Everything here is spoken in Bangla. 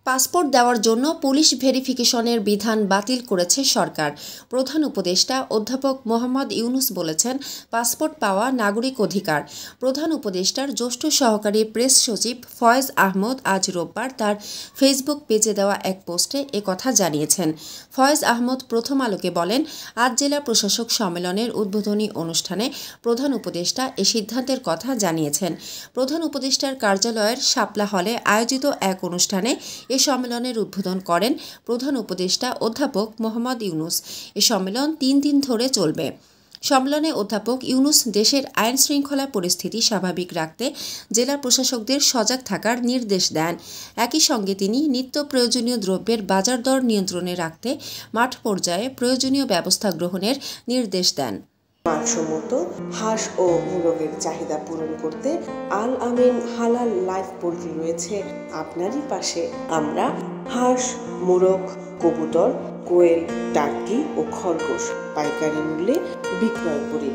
পাসপোর্ট দেওয়ার জন্য পুলিশ ভেরিফিকেশনের বিধান বাতিল করেছে সরকার। প্রধান উপদেষ্টা অধ্যাপক মোহাম্মদ ইউনুস বলেছেন, পাসপোর্ট পাওয়া নাগরিক অধিকার। প্রধান উপদেষ্টার জ্যেষ্ঠ সহকারী প্রেস সচিব ফয়েজ আহমদ আজ রোববার তার ফেসবুক পেজে দেওয়া এক পোস্টে একথা জানিয়েছেন। ফয়েজ আহমদ প্রথম আলোকে বলেন, আজ জেলা প্রশাসক সম্মেলনের উদ্বোধনী অনুষ্ঠানে প্রধান উপদেষ্টা এ সিদ্ধান্তের কথা জানিয়েছেন। প্রধান উপদেষ্টার কার্যালয়ের শাপলা হলে আয়োজিত এক অনুষ্ঠানে এ সম্মেলনের উদ্বোধন করেন প্রধান উপদেষ্টা অধ্যাপক মোহাম্মদ ইউনুস। এ সম্মেলন 3 দিন ধরে চলবে। সম্মেলনে অধ্যাপক ইউনুস দেশের আইনশৃঙ্খলা পরিস্থিতি স্বাভাবিক রাখতে জেলা প্রশাসকদের সজাগ থাকার নির্দেশ দেন। একই সঙ্গে তিনি নিত্য প্রয়োজনীয় দ্রব্যের বাজার দর নিয়ন্ত্রণে রাখতে মাঠ পর্যায়ে প্রয়োজনীয় ব্যবস্থা গ্রহণের নির্দেশ দেন। মানসম্মত হাঁস ও মোরগের চাহিদা পূরণ করতে আল আমিন হালাল লাইফ পোল্ট্রি রয়েছে আপনারই পাশে। আমরা হাঁস, মোরগ, কবুতর, কোয়েল, টার্কি ও খরগোশ পাইকারি মূল্যে বিক্রয় করি।